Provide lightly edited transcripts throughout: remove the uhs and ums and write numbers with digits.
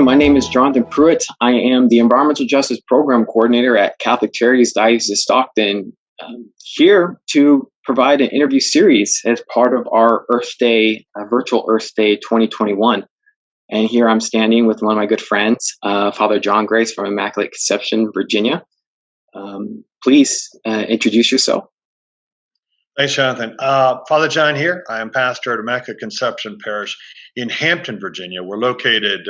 My name is Jonathan Pruitt. I am the Environmental Justice Program Coordinator at Catholic Charities Diocese of Stockton, here to provide an interview series as part of our Earth Day, virtual Earth Day 2021. And here I'm standing with one of my good friends, Father John Grace from Immaculate Conception, Virginia. Please introduce yourself. Thanks, Jonathan. Father John here. I am pastor at Immaculate Conception Parish in Hampton, Virginia. We're located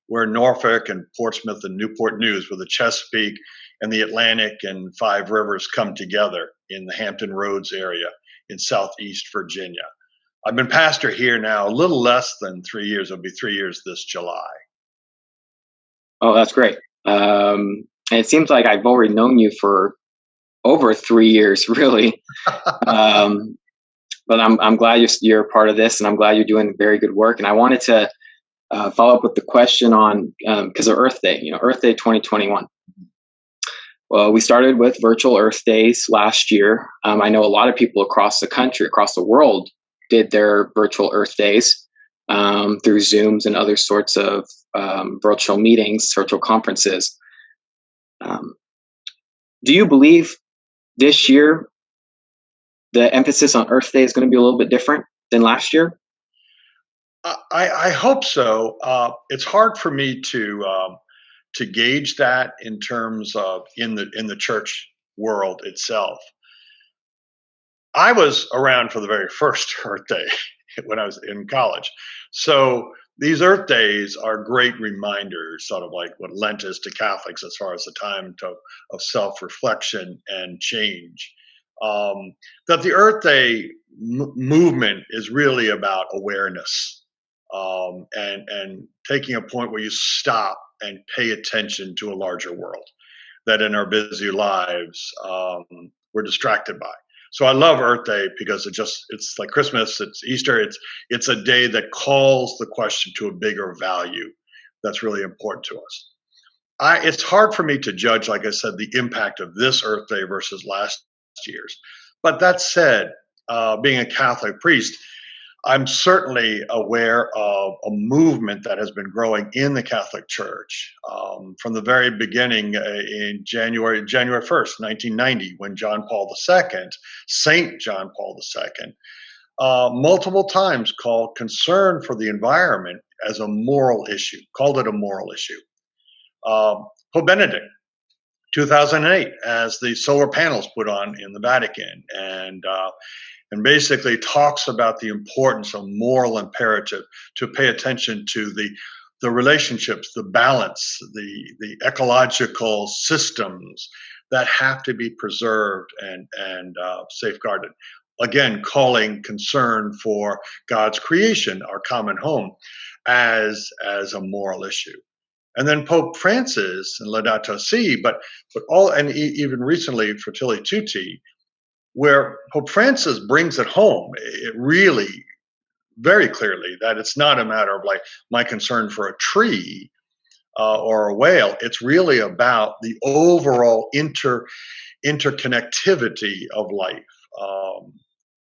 where Norfolk and Portsmouth and Newport News, where the Chesapeake and the Atlantic and Five Rivers come together in the Hampton Roads area in southeast Virginia. I've been pastor here now a little less than 3 years. It'll be 3 years this July. Oh, that's great. And it seems like I've already known you for over 3 years, really. But I'm glad you're a part of this, and I'm glad you're doing very good work. And I wanted to follow up with the question on, because of Earth Day, Earth Day 2021. Well, we started with virtual Earth Days last year. I know a lot of people across the country, across the world, did their virtual Earth Days through Zooms and other sorts of virtual meetings, virtual conferences. Do you believe this year the emphasis on Earth Day is going to be a little bit different than last year? I hope so. It's hard for me to gauge that in terms of in the church world itself. I was around for the very first Earth Day when I was in college, so these Earth Days are great reminders, sort of like what Lent is to Catholics, as far as the time of self-reflection and change. That the Earth Day movement is really about awareness. And taking a point where you stop and pay attention to a larger world that in our busy lives we're distracted by. So I love Earth Day because it's like Christmas, it's Easter, it's a day that calls the question to a bigger value that's really important to us. It's hard for me to judge, like I said, the impact of this Earth Day versus last year's. But that said, being a Catholic priest, I'm certainly aware of a movement that has been growing in the Catholic Church from the very beginning in January 1st, 1990, when John Paul II, Saint John Paul II, multiple times called concern for the environment as a moral issue, called it a moral issue. Pope Benedict, 2008, as the solar panels put on in the Vatican, and basically talks about the importance of moral imperative to pay attention to the relationships, the balance, the ecological systems that have to be preserved and safeguarded. Again, calling concern for God's creation, our common home, as a moral issue. And then Pope Francis and Laudato Si, but even recently Fratelli Tutti, where Pope Francis brings it home, it really very clearly that it's not a matter of like my concern for a tree or a whale. It's really about the overall interconnectivity of life.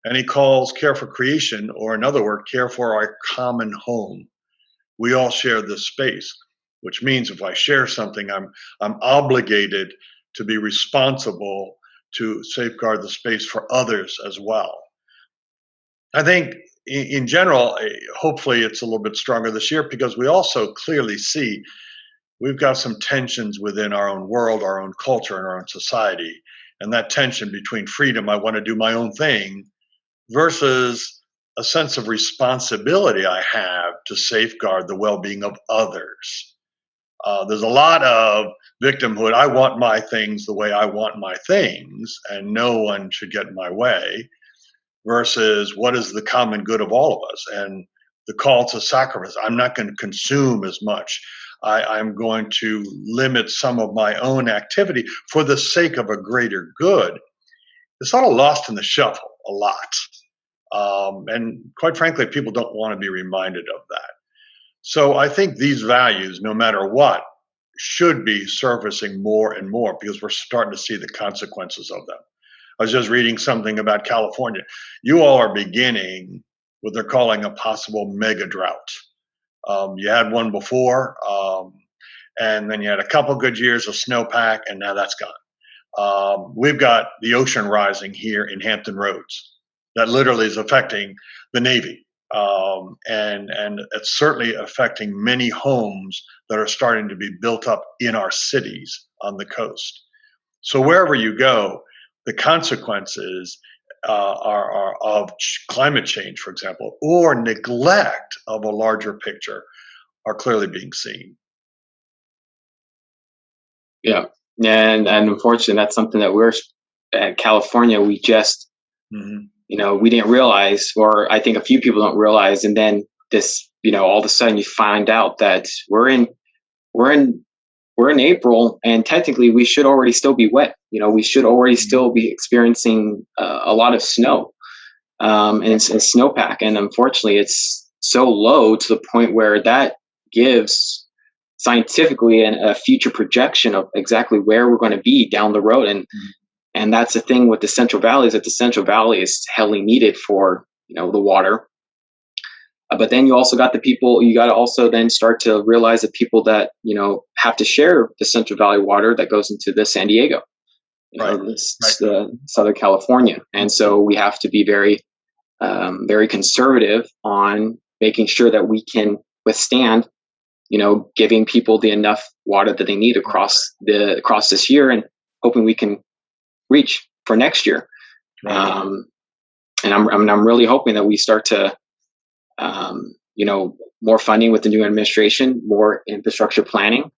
And he calls care for creation, or another word, care for our common home. We all share this space, which means if I share something, I'm obligated to be responsible to safeguard the space for others as well. I think in general, hopefully it's a little bit stronger this year because we also clearly see we've got some tensions within our own world, our own culture, and our own society. And that tension between freedom, I want to do my own thing, versus a sense of responsibility I have to safeguard the well-being of others. There's a lot of victimhood. I want my things the way I want my things, and no one should get in my way, versus what is the common good of all of us and the call to sacrifice. I'm not going to consume as much. I'm going to limit some of my own activity for the sake of a greater good. It's sort of lost in the shuffle a lot. And quite frankly, people don't want to be reminded of that. So I think these values, no matter what, should be surfacing more and more because we're starting to see the consequences of them. I was just reading something about California. You all are beginning what they're calling a possible mega drought. You had one before, and then you had a couple good years of snowpack, and now that's gone. We've got the ocean rising here in Hampton Roads that literally is affecting the Navy. And it's certainly affecting many homes that are starting to be built up in our cities on the coast. So wherever you go, the consequences are of climate change, for example, or neglect of a larger picture are clearly being seen. Yeah, and unfortunately, that's something that we're at California. We just, Mhm. we didn't realize, or I think a few people don't realize, and then this, all of a sudden you find out that we're in we're in April, and technically we should already still be wet. We should already Mhm. still be experiencing a lot of snow, and snowpack, and unfortunately, it's so low to the point where that gives scientifically a future projection of exactly where we're going to be down the road. And that's the thing with the Central Valley, is that the Central Valley is heavily needed for the water. But then you also got the people. You got to also then start to realize that people that have to share the Central Valley water that goes into the San Diego, Right, this right. Southern California, and so we have to be very conservative on making sure that we can withstand giving people the enough water that they need across this year, and hoping we can reach for next year. Right. And I'm really hoping that we start to, more funding with the new administration, more infrastructure planning,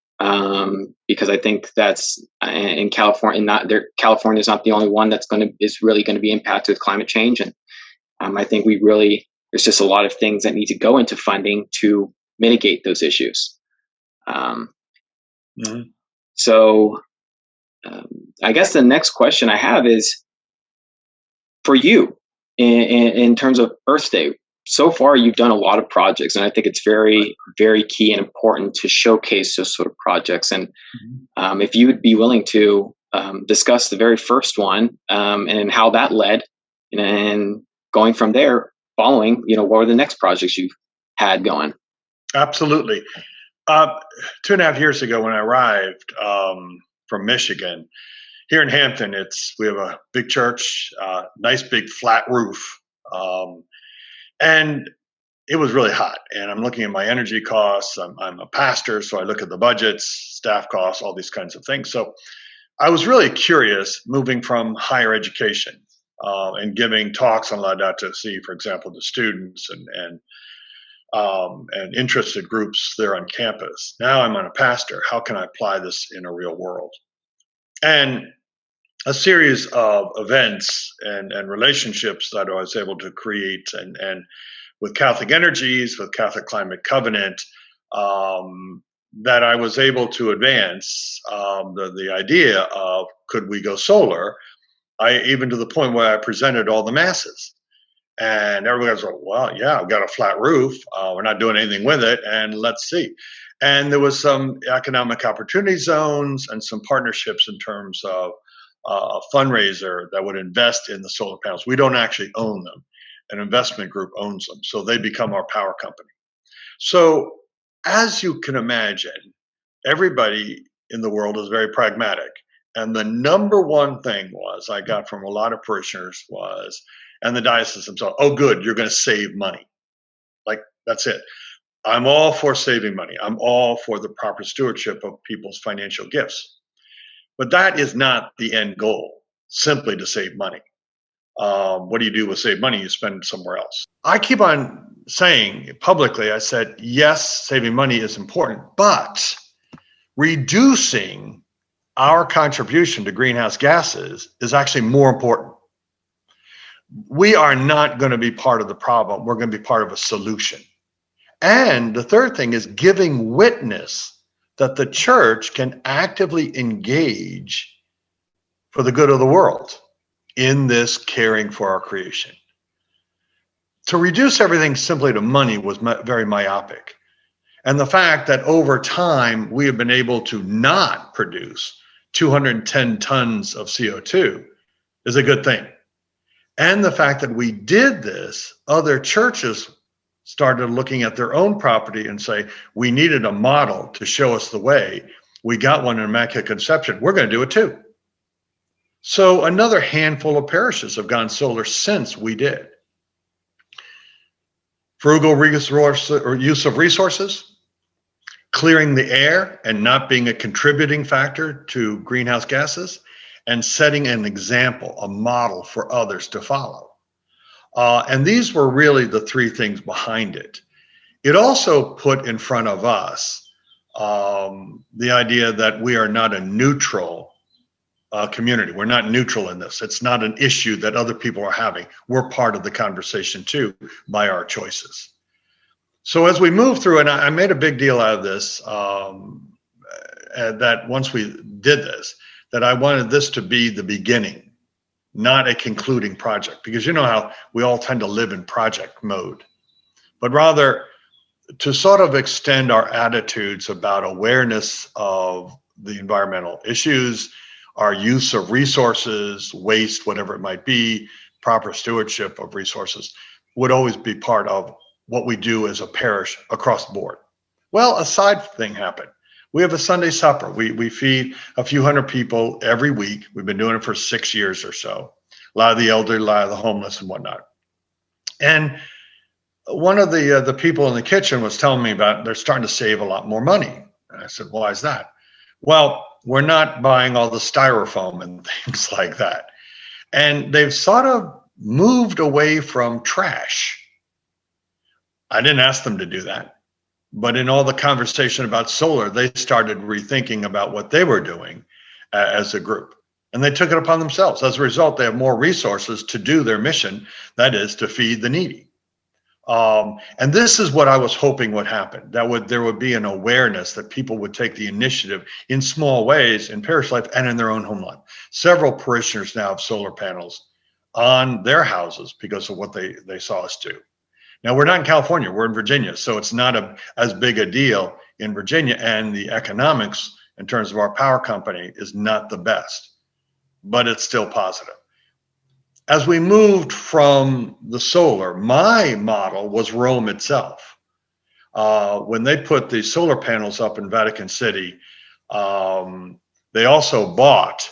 because I think that's in California. California is not the only one is really going to be impacted with climate change, and I think there's just a lot of things that need to go into funding to mitigate those issues. Mhm. So I guess the next question I have is for you in terms of Earth Day. So far, you've done a lot of projects, and I think it's very, very key and important to showcase those sort of projects. And Mhm. if you would be willing to discuss the very first one, and how that led, and going from there, following, what were the next projects you've had going? Absolutely. Uh, 2.5 years ago, when I arrived from Michigan, here in Hampton, we have a big church, nice big flat roof, um, and it was really hot. And I'm looking at my energy costs. I'm a pastor, so I look at the budgets, staff costs, all these kinds of things. So I was really curious, moving from higher education and giving talks on Laudato Si, for example, to students and interested groups there on campus. Now I'm a pastor. How can I apply this in a real world? And a series of events and relationships that I was able to create, and with Catholic Energies, with Catholic Climate Covenant, um, that I was able to advance the idea of, could we go solar? I even, to the point where I presented all the masses. And everybody goes, well, yeah, I've got a flat roof. We're not doing anything with it, and let's see. And there was some economic opportunity zones and some partnerships in terms of a fundraiser that would invest in the solar panels. We don't actually own them. An investment group owns them, so they become our power company. So, as you can imagine, everybody in the world is very pragmatic. And the number one thing I got from a lot of parishioners was, and the diocese themselves, oh, good, you're going to save money. Like, that's it. I'm all for saving money. I'm all for the proper stewardship of people's financial gifts. But that is not the end goal, simply to save money. What do you do with save money? You spend it somewhere else. I keep on saying publicly, I said, yes, saving money is important, but reducing our contribution to greenhouse gases is actually more important. We are not going to be part of the problem. We're going to be part of a solution. And the third thing is giving witness that the church can actively engage for the good of the world in this caring for our creation. To reduce everything simply to money was very myopic. And the fact that over time we have been able to not produce 210 tons of CO2 is a good thing. And the fact that we did this, other churches started looking at their own property and say, we needed a model to show us the way. We got one in Immaculate Conception. We're going to do it too. So another handful of parishes have gone solar since we did. Frugal use of resources, clearing the air and not being a contributing factor to greenhouse gases, and setting an example, a model for others to follow. And these were really the three things behind it. It also put in front of us the idea that we are not a neutral community. We're not neutral in this. It's not an issue that other people are having. We're part of the conversation too by our choices. So as we move through, and I made a big deal out of this, that once we did this, that I wanted this to be the beginning, not a concluding project, because you know how we all tend to live in project mode, but rather to sort of extend our attitudes about awareness of the environmental issues, our use of resources, waste, whatever it might be, proper stewardship of resources would always be part of what we do as a parish across the board. Well, a side thing happened. We have a Sunday supper. We feed a few hundred people every week. We've been doing it for 6 years or so. A lot of the elderly, a lot of the homeless and whatnot. And one of the people in the kitchen was telling me about they're starting to save a lot more money. And I said, why is that? Well, we're not buying all the styrofoam and things like that. And they've sort of moved away from trash. I didn't ask them to do that. But in all the conversation about solar, they started rethinking about what they were doing as a group. And they took it upon themselves. As a result, they have more resources to do their mission, that is to feed the needy. And this is what I was hoping would happen, that there would be an awareness that people would take the initiative in small ways in parish life and in their own homeland. Several parishioners now have solar panels on their houses because of what they saw us do. Now, we're not in California, we're in Virginia, so it's not as big a deal in Virginia, and the economics in terms of our power company is not the best, but it's still positive. As we moved from the solar, my model was Rome itself. When they put the solar panels up in Vatican City, they also bought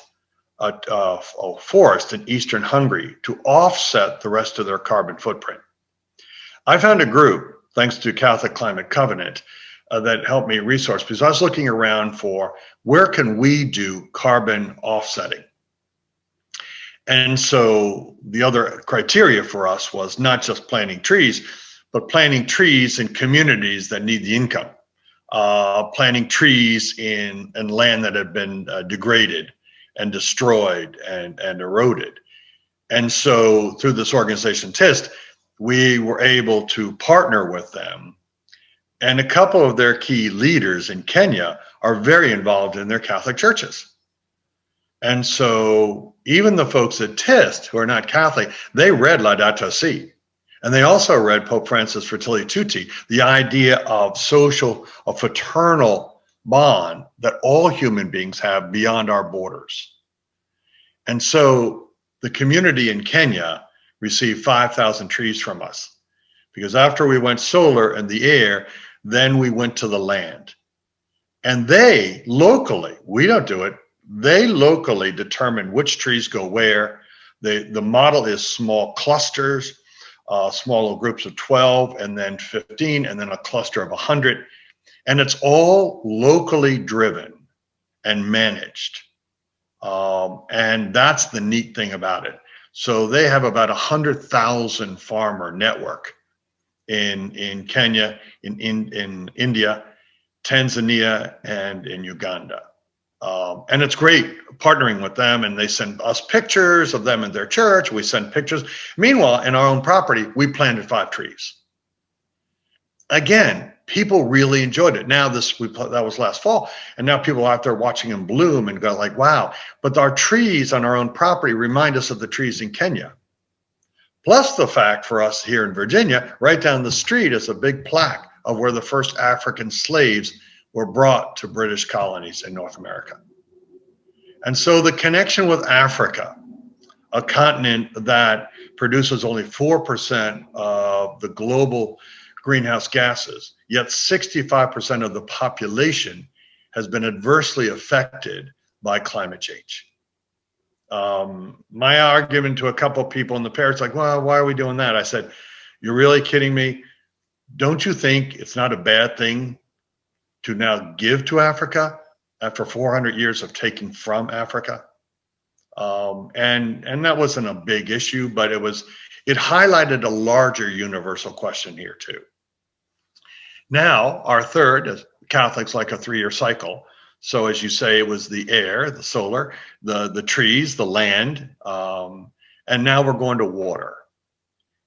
a forest in eastern Hungary to offset the rest of their carbon footprint. I found a group, thanks to Catholic Climate Covenant, that helped me resource, because I was looking around for where can we do carbon offsetting. And so the other criteria for us was not just planting trees, but planting trees in communities that need the income, planting trees in land that had been degraded and destroyed and eroded. And so through this organization TIST, we were able to partner with them. And a couple of their key leaders in Kenya are very involved in their Catholic churches. And so even the folks at TIST who are not Catholic, they read Laudato Si. And they also read Pope Francis' Fratelli Tutti, the idea of a fraternal bond that all human beings have beyond our borders. And so the community in Kenya received 5,000 trees from us, because after we went solar and the air, then we went to the land. And they locally, we don't do it, they locally determine which trees go where. The model is small clusters, small groups of 12 and then 15 and then a cluster of 100. And it's all locally driven and managed. And that's the neat thing about it. So they have about 100,000 farmer network in Kenya, in India, Tanzania, and in Uganda. And it's great partnering with them, and they send us pictures of them in their church. We send pictures. Meanwhile, in our own property, we planted 5 trees. Again, people really enjoyed it. Now that was last fall, and now people are out there watching them bloom and go like, wow. But our trees on our own property remind us of the trees in Kenya. Plus the fact for us here in Virginia, right down the street is a big plaque of where the first African slaves were brought to British colonies in North America. And so the connection with Africa, a continent that produces only 4% of the global greenhouse gases, yet 65% of the population has been adversely affected by climate change. My argument to a couple of people in the parish, like, well, why are we doing that? I said, you're really kidding me? Don't you think it's not a bad thing to now give to Africa after 400 years of taking from Africa? And that wasn't a big issue, but it highlighted a larger universal question here too. Now, our third, as Catholics like a 3-year cycle. So as you say, it was the air, the solar, the trees, the land, and now we're going to water.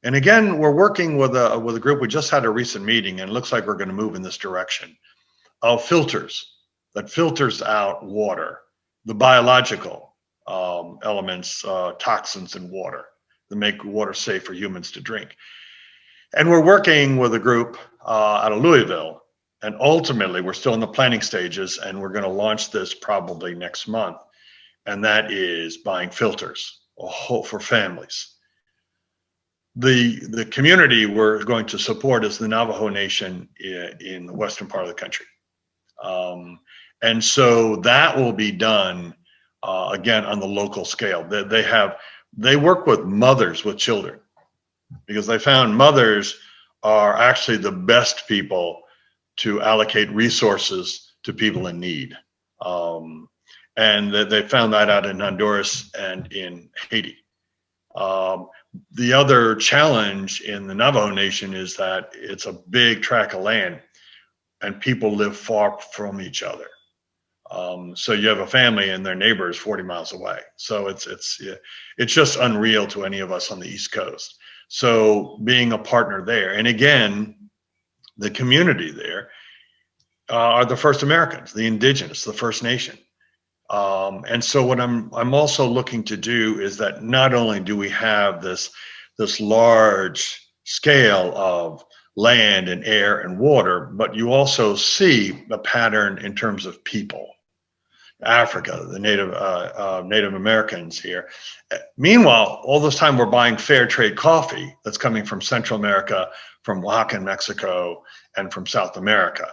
And again, we're working with a group. We just had a recent meeting, and it looks like we're going to move in this direction of filters that filters out water, the biological elements, toxins in water that make water safe for humans to drink. And we're working with a group out of Louisville, and ultimately we're still in the planning stages, and we're going to launch this probably next month. And that is buying filters for families. The community we're going to support is the Navajo Nation in the western part of the country. And so that will be done again on the local scale. They work with mothers with children, because they found mothers are actually the best people to allocate resources to people in need. And they found that out in Honduras and in Haiti. The other challenge in the Navajo Nation is that it's a big tract of land and people live far from each other. So you have a family and their neighbor is 40 miles away. So it's just unreal to any of us on the East Coast. So being a partner there, and again, the community there are the First Americans, the indigenous, the First Nation. And so what I'm also looking to do is that not only do we have this large scale of land and air and water, but you also see a pattern in terms of people. Africa, the Native Americans here. Meanwhile, all this time we're buying fair trade coffee that's coming from Central America, from Oaxaca, Mexico, and from South America.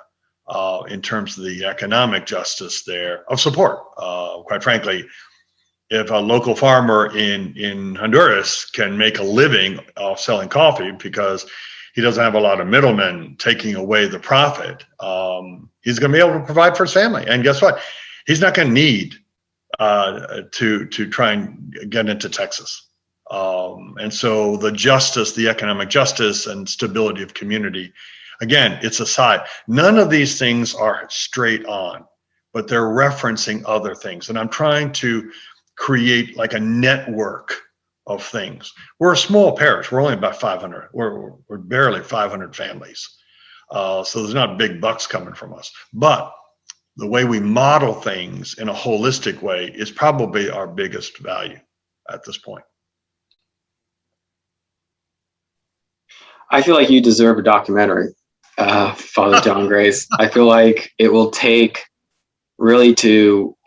In terms of the economic justice there of support. Quite frankly, if a local farmer in Honduras can make a living off selling coffee because he doesn't have a lot of middlemen taking away the profit, he's going to be able to provide for his family. And guess what? He's not going to need to try and get into Texas. And so the justice, the economic justice and stability of community, again, it's a side. None of these things are straight on, but they're referencing other things. And I'm trying to create like a network of things. We're a small parish. We're only about 500. We're barely 500 families. So there's not big bucks coming from us. But the way we model things in a holistic way is probably our biggest value at this point. I feel like you deserve a documentary, Father John Grace. I feel like it will take really to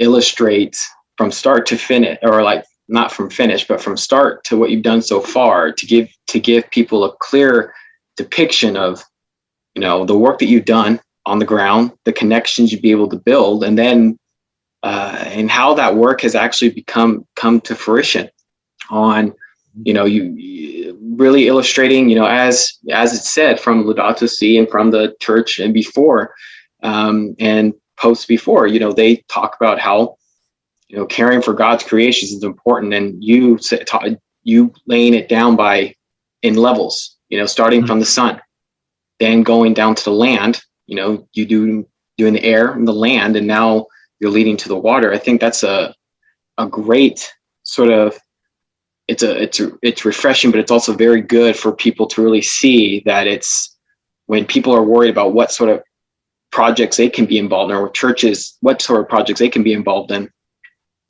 illustrate from start to finish, or like not from finish, but from start to what you've done so far, to give people a clear depiction of, the work that you've done on the ground, the connections you'd be able to build, and then and how that work has actually come to fruition on, you really illustrating, as it's said from Laudato Si and from the church and before and post before, they talk about how, caring for God's creations is important, and you laying it down in levels, starting from the sun, then going down to the land, you doing the air and the land, and now you're leading to the water. I think that's a great sort of, it's refreshing, but it's also very good for people to really see that it's when people are worried about what sort of projects they can be involved in, or churches, what sort of projects they can be involved in.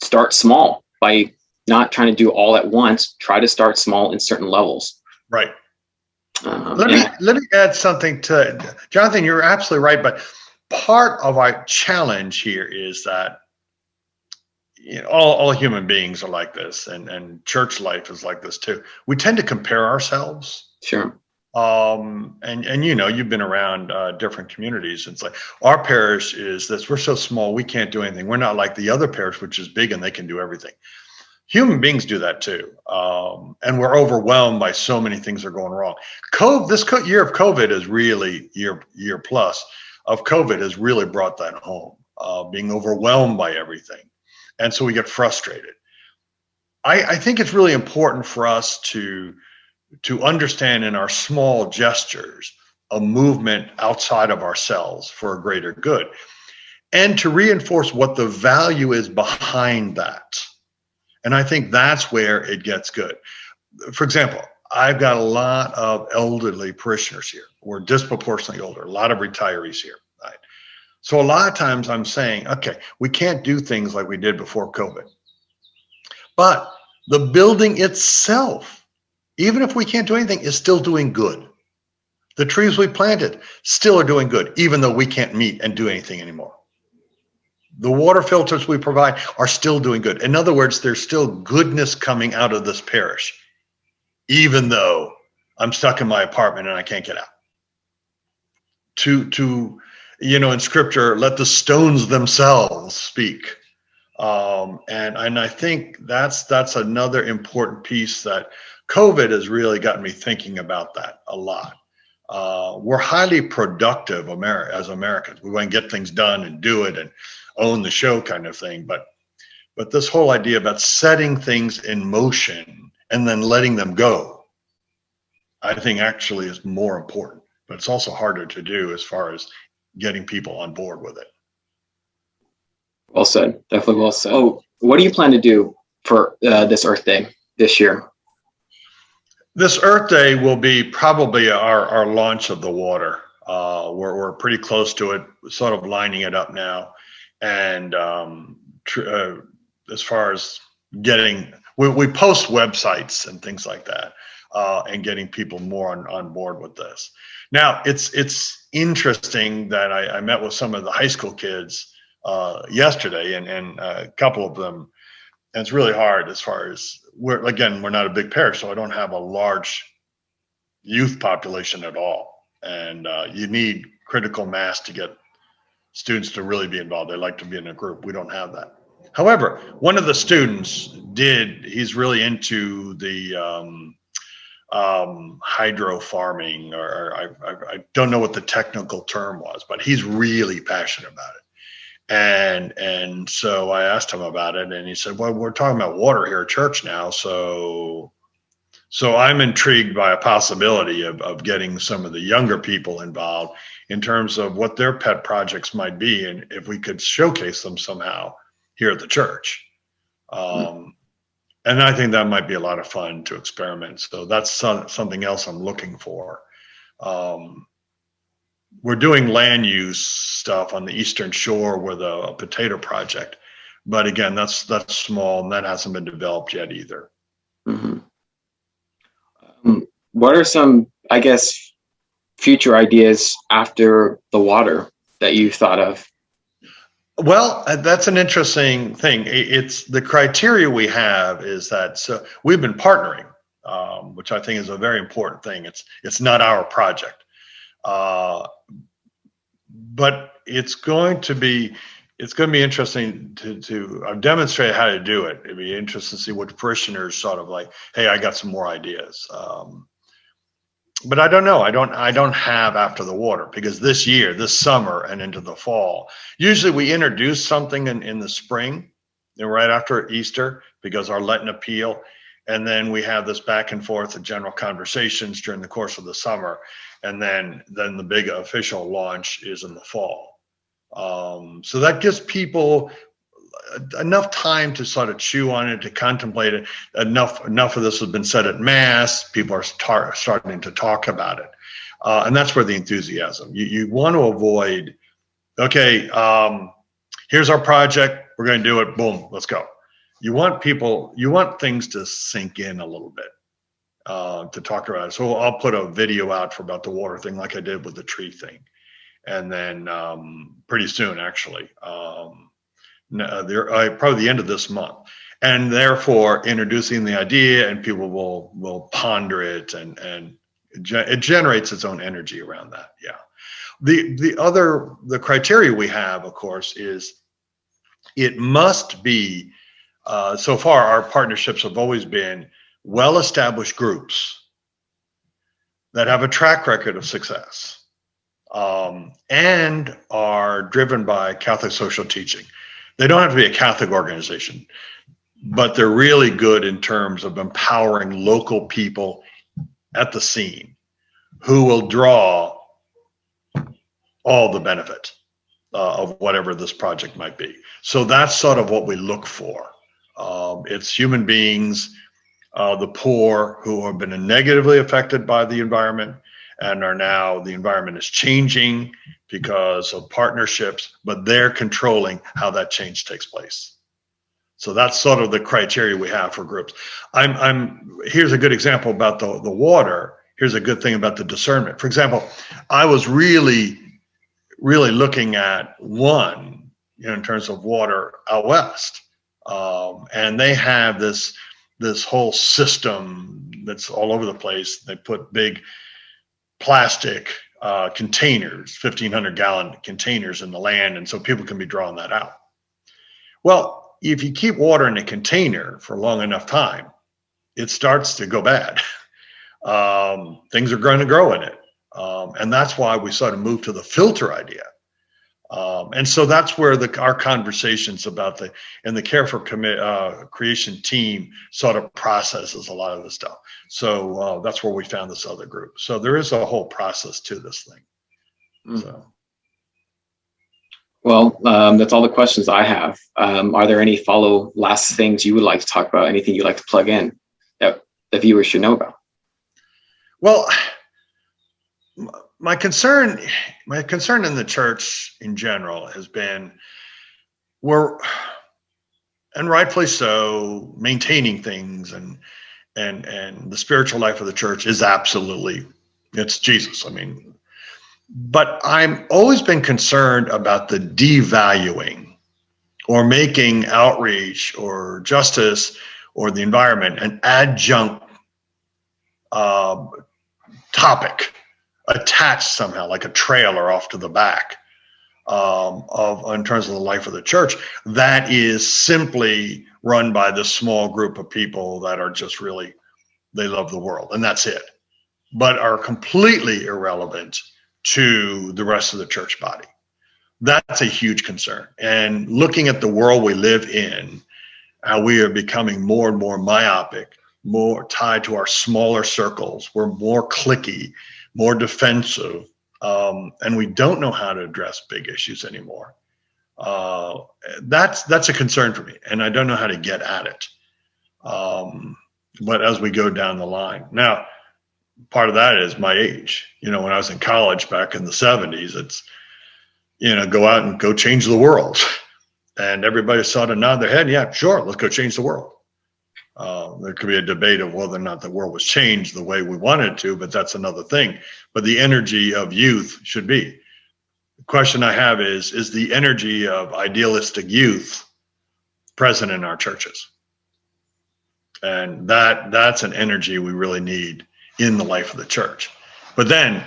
Start small by not trying to do all at once. Try to start small in certain levels. Right. Let me add something to Jonathan. You're absolutely right, but part of our challenge here is that all human beings are like this, and church life is like this too. We tend to compare ourselves. Sure. And you've been around different communities. It's like our parish is this. We're so small, we can't do anything. We're not like the other parish, which is big and they can do everything. Human beings do that too, and we're overwhelmed by so many things that are going wrong. This year of COVID is really year plus of COVID has really brought that home. Being overwhelmed by everything, and so we get frustrated. I think it's really important for us to understand in our small gestures a movement outside of ourselves for a greater good, and to reinforce what the value is behind that. And I think that's where it gets good. For example, I've got a lot of elderly parishioners here. We're disproportionately older, a lot of retirees here. Right? So a lot of times I'm saying, okay, we can't do things like we did before COVID. But the building itself, even if we can't do anything, is still doing good. The trees we planted still are doing good, even though we can't meet and do anything anymore. The water filters we provide are still doing good. In other words, there's still goodness coming out of this parish, even though I'm stuck in my apartment and I can't get out. In scripture, let the stones themselves speak. And I think that's another important piece that COVID has really gotten me thinking about that a lot. We're highly productive as Americans. We want to get things done and do it and own the show kind of thing. But this whole idea about setting things in motion and then letting them go, I think actually is more important. But it's also harder to do as far as getting people on board with it. Well said. Definitely well said. Oh, what do you plan to do for this Earth Day this year? This Earth Day will be probably our launch of the water. We're pretty close to it, sort of lining it up now. And as far as we post websites and things like that, and getting people more on board with this. Now, it's interesting that I met with some of the high school kids yesterday, and a couple of them, and it's really hard as far as we're not a big parish, so I don't have a large youth population at all. And you need critical mass to get students to really be involved. They like to be in a group. We don't have that. However, one of the students he's really into the hydro farming, or I don't know what the technical term was, but he's really passionate about it. And so I asked him about it, and he said, well, we're talking about water here at church now. So I'm intrigued by a possibility of getting some of the younger people involved in terms of what their pet projects might be, and if we could showcase them somehow here at the church. And I think that might be a lot of fun to experiment. So that's something else I'm looking for. We're doing land use stuff on the Eastern Shore with a potato project. But again, that's small, and that hasn't been developed yet either. Mm-hmm. What are some, I guess, future ideas after the water that you've thought of? Well, that's an interesting thing. It's the criteria we have is that so we've been partnering, which I think is a very important thing. It's not our project, but it's going to be interesting to I've demonstrated how to do it. It'd be interesting to see what parishioners sort of like. Hey, I got some more ideas. But I don't know. I don't have after the water, because this summer and into the fall, usually we introduce something in the spring, right after Easter, because our Lenten appeal, and then we have this back and forth of general conversations during the course of the summer, and then the big official launch is in the fall. So that gives people enough time to sort of chew on it, to contemplate it. Enough of this has been said at Mass. People are starting to talk about it. And that's where the enthusiasm. You want to avoid, okay, here's our project. We're going to do it. Boom, let's go. You want things to sink in a little bit, to talk about it. So I'll put a video out about the water thing like I did with the tree thing. And then pretty soon, actually, probably the end of this month, and therefore introducing the idea, and people will ponder it and It generates its own energy around that. Yeah. The criteria we have, of course, is it must be, so far our partnerships have always been well-established groups that have a track record of success, and are driven by Catholic social teaching. They don't have to be a Catholic organization, but they're really good in terms of empowering local people at the scene who will draw all the benefit of whatever this project might be. So that's sort of what we look for. It's human beings, the poor who have been negatively affected by the environment and are now, the environment is changing because of partnerships, but they're controlling how that change takes place. So that's sort of the criteria we have for groups. Here's a good example about the water. Here's a good thing about the discernment. For example, I was really looking at one, in terms of water out west, and they have this whole system that's all over the place. They put big plastic containers, 1,500-gallon containers in the land, and so people can be drawing that out. Well, if you keep water in a container for a long enough time, it starts to go bad. Things are going to grow in it. And that's why we sort of moved to the filter idea. And so that's where our conversations about the Care for Creation team sort of processes a lot of this stuff. So that's where we found this other group. So there is a whole process to this thing. So. Well, that's all the questions I have. Are there any last things you would like to talk about? Anything you'd like to plug in that the viewers should know about? Well, my concern in the church in general has been, and rightfully so, maintaining things and the spiritual life of the church is absolutely, it's Jesus. I mean, but I'm always been concerned about the devaluing or making outreach or justice or the environment an adjunct topic attached somehow, like a trailer off to the back in terms of the life of the church that is simply run by this small group of people that are just really, they love the world and that's it, but are completely irrelevant to the rest of the church body. That's a huge concern. And looking at the world we live in, how we are becoming more and more myopic, more tied to our smaller circles. We're more cliquey, more defensive, and we don't know how to address big issues anymore. That's a concern for me, and I don't know how to get at it. But as we go down the line, now part of that is my age. When I was in college back in the 70s, it's go out and go change the world, and everybody sort of nod their head. Yeah, sure, let's go change the world. There could be a debate of whether or not the world was changed the way we wanted to, but that's another thing. But the energy of youth should be. The question I have is the energy of idealistic youth present in our churches? And that's an energy we really need in the life of the church. But then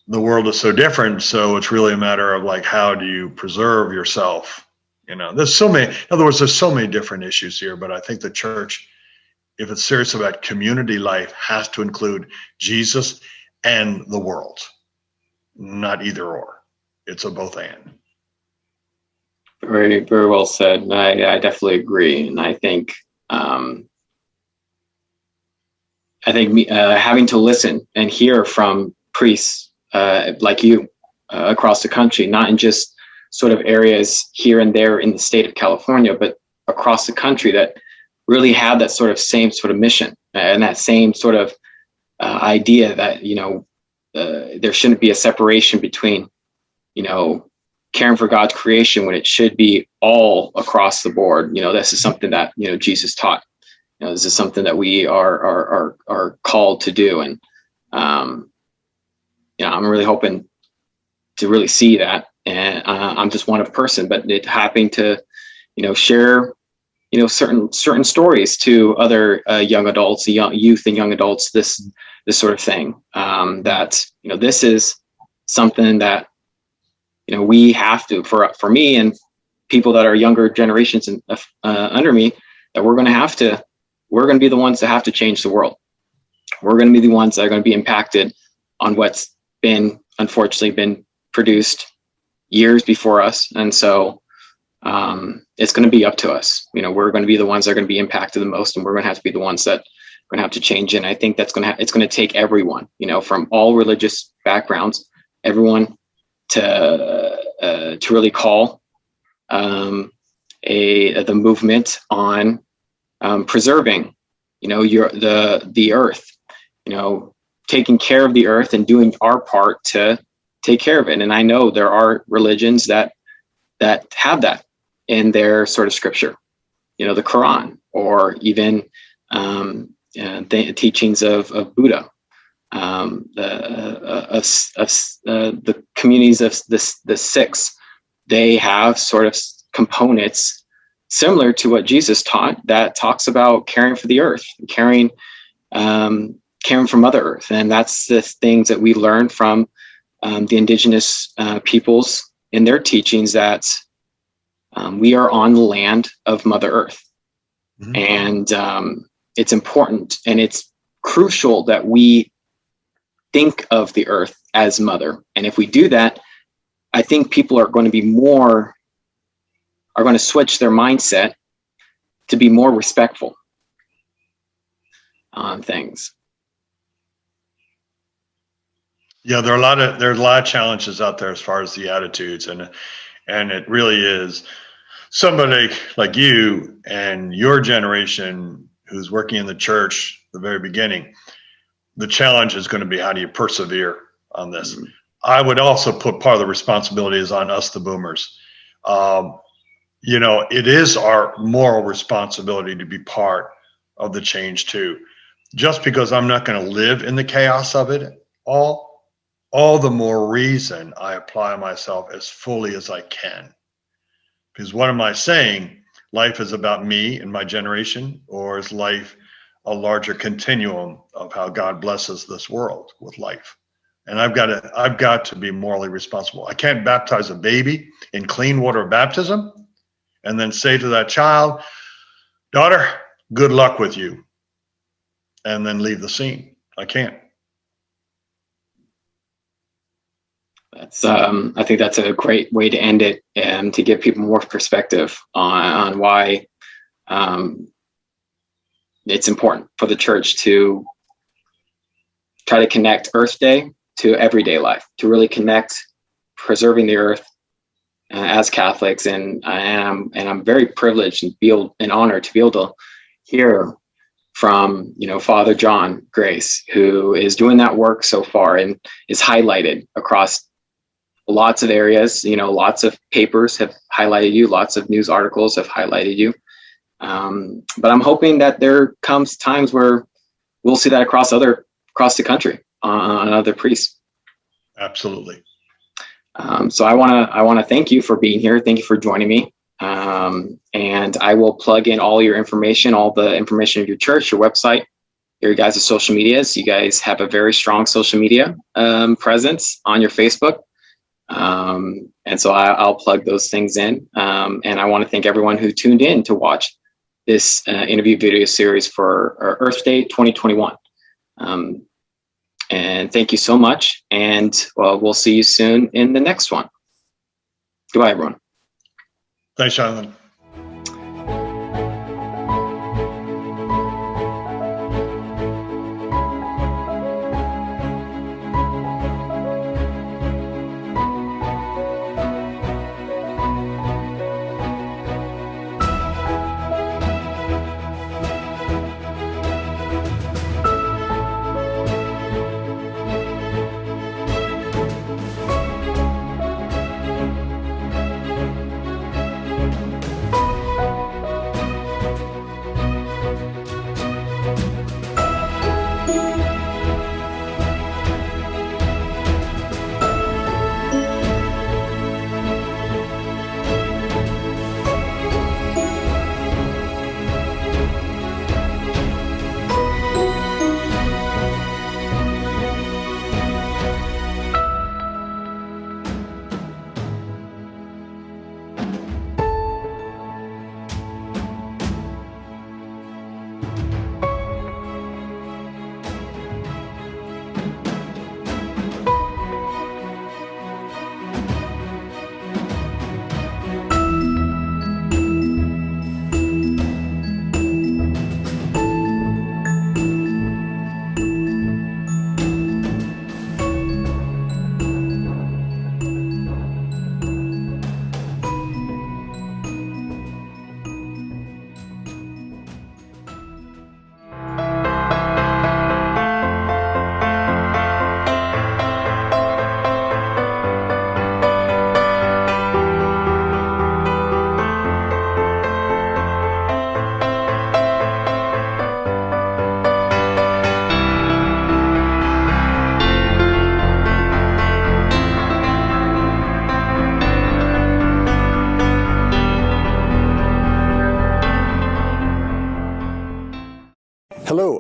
the world is so different, so it's really a matter of like, how do you preserve yourself? There's so many, in other words, there's so many different issues here, but I think the church, if it's serious about community life, has to include Jesus and the world, not either or. It's a both and. Very, very well said. I definitely agree. And I think, having to listen and hear from priests like you across the country, not in just sort of areas here and there in the state of California, but across the country that really have that sort of same sort of mission and that same sort of idea that, there shouldn't be a separation between, caring for God's creation when it should be all across the board. This is something that, Jesus taught. This is something that we are called to do. And, I'm really hoping to really see that. And I'm just one person, but it happening to, share, certain stories to other young adults, youth and young adults, this sort of thing, that this is something that we have to, for me and people that are younger generations and under me, that we're going to be the ones that have to change the world. We're going to be the ones that are going to be impacted on what's unfortunately been produced years before us. And so it's going to be up to us. We're going to be the ones that are going to be impacted the most, and we're going to have to be the ones that are going to have to change. And I think it's going to take everyone, from all religious backgrounds, everyone to really call the movement on preserving, the earth, taking care of the earth and doing our part to take care of it. And I know there are religions that have that in their sort of scripture, the Quran, or even the teachings of Buddha, the communities of the Sikhs. They have sort of components similar to what Jesus taught, that talks about caring for the earth, caring for Mother Earth. And that's the things that we learn from the indigenous peoples in their teachings, that we are on the land of Mother Earth. Mm-hmm. And it's important and it's crucial that we think of the earth as mother. And if we do that, I think people are going to switch their mindset to be more respectful on things. Yeah, there's a lot of challenges out there as far as the attitudes, and it really is somebody like you and your generation who's working in the church at the very beginning. The challenge is going to be, how do you persevere on this? Mm-hmm. I would also put part of the responsibility is on us, the boomers. It is our moral responsibility to be part of the change too. Just because I'm not going to live in the chaos of it all the more reason I apply myself as fully as I can. Because what am I saying? Life is about me and my generation, or is life a larger continuum of how God blesses this world with life? And I've got to be morally responsible. I can't baptize a baby in clean water baptism and then say to that child, daughter, good luck with you, and then leave the scene. I can't. I think that's a great way to end it, and to give people more perspective on why it's important for the church to try to connect Earth Day to everyday life, to really connect preserving the earth as Catholics. And I'm very privileged and honored to be able to hear from Father John Grace, who is doing that work so far and is highlighted across lots of areas. Lots of papers have highlighted you, lots of news articles have highlighted you. But I'm hoping that there comes times where we'll see that across the country on other priests. Absolutely. So I want to thank you for being here. Thank you for joining me. And I will plug in all your information, all the information of your church, your website, your guys' social medias. You guys have a very strong social media presence on your Facebook. And so I'll plug those things in. And I want to thank everyone who tuned in to watch this interview video series for Earth Day 2021. And thank you so much. And we'll see you soon in the next one. Goodbye, everyone. Thanks, Jonathan.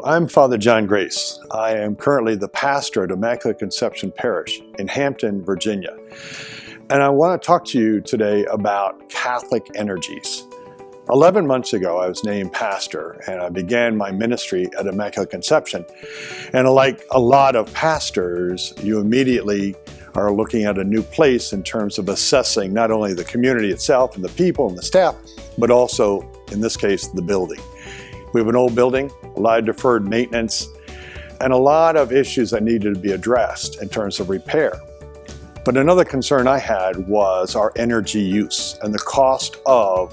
I'm Father John Grace. I am currently the pastor at Immaculate Conception Parish in Hampton, Virginia. And I want to talk to you today about Catholic energies. 11 months ago, I was named pastor, and I began my ministry at Immaculate Conception. And like a lot of pastors, you immediately are looking at a new place in terms of assessing not only the community itself and the people and the staff, but also, in this case, the building. We have an old building, a lot of deferred maintenance, and a lot of issues that needed to be addressed in terms of repair. But another concern I had was our energy use and the cost of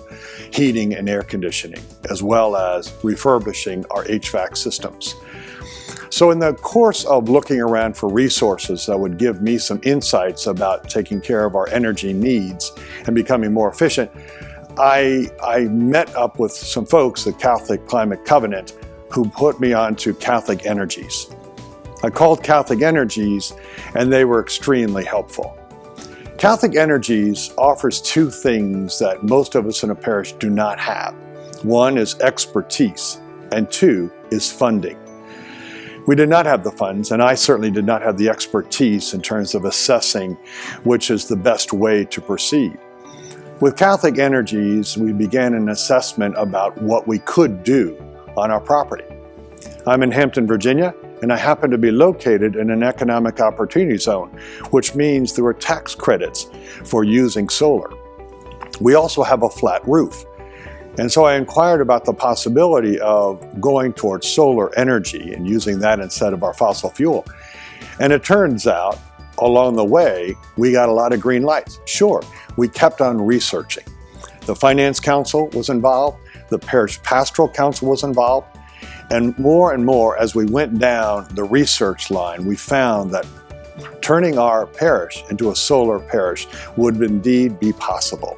heating and air conditioning, as well as refurbishing our HVAC systems. So in the course of looking around for resources that would give me some insights about taking care of our energy needs and becoming more efficient, I met up with some folks at Catholic Climate Covenant who put me onto Catholic Energies. I called Catholic Energies, and they were extremely helpful. Catholic Energies offers two things that most of us in a parish do not have. One is expertise, and two is funding. We did not have the funds, and I certainly did not have the expertise in terms of assessing which is the best way to proceed. With Catholic Energies, we began an assessment about what we could do on our property. I'm in Hampton, Virginia, and I happen to be located in an economic opportunity zone, which means there are tax credits for using solar. We also have a flat roof. And so I inquired about the possibility of going towards solar energy and using that instead of our fossil fuel. And it turns out, along the way, we got a lot of green lights. Sure, we kept on researching. The Finance Council was involved, the Parish Pastoral Council was involved, and more as we went down the research line, we found that turning our parish into a solar parish would indeed be possible.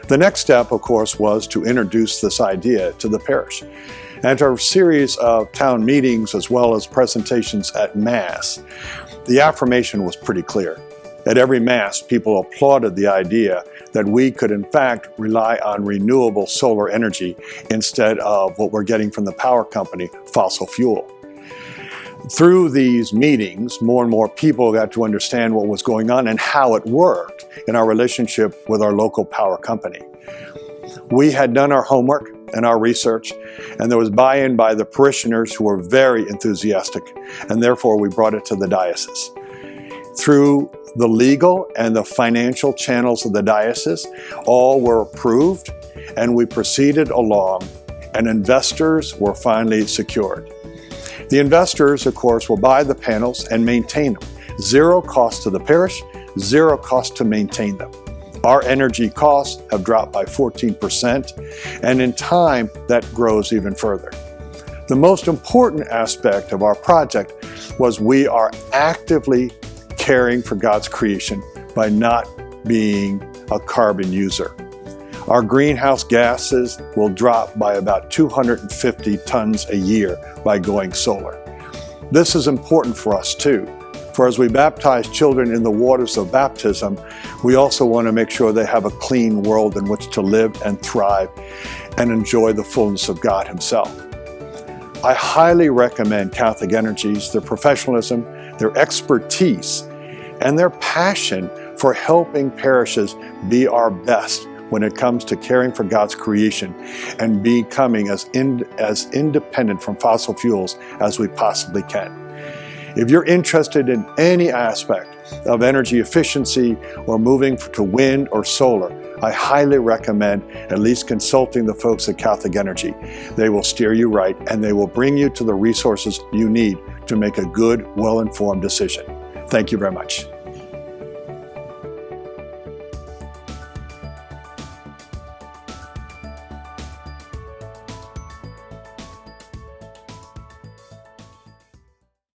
The next step, of course, was to introduce this idea to the parish. And after a series of town meetings as well as presentations at Mass, the affirmation was pretty clear. At every Mass, people applauded the idea that we could in fact rely on renewable solar energy instead of what we're getting from the power company, fossil fuel. Through these meetings, more and more people got to understand what was going on and how it worked in our relationship with our local power company. We had done our homework and our research, and there was buy-in by the parishioners who were very enthusiastic, and therefore we brought it to the diocese. Through the legal and the financial channels of the diocese, all were approved, and we proceeded along, and investors were finally secured. The investors, of course, will buy the panels and maintain them. Zero cost to the parish, zero cost to maintain them. Our energy costs have dropped by 14%, and in time, that grows even further. The most important aspect of our project was we are actively caring for God's creation by not being a carbon user. Our greenhouse gases will drop by about 250 tons a year by going solar. This is important for us too, for as we baptize children in the waters of baptism, we also want to make sure they have a clean world in which to live and thrive and enjoy the fullness of God Himself. I highly recommend Catholic Energies, their professionalism, their expertise, and their passion for helping parishes be our best when it comes to caring for God's creation and becoming as independent from fossil fuels as we possibly can. If you're interested in any aspect of energy efficiency or moving to wind or solar, I highly recommend at least consulting the folks at Catholic Energy. They will steer you right, and they will bring you to the resources you need to make a good, well-informed decision. Thank you very much.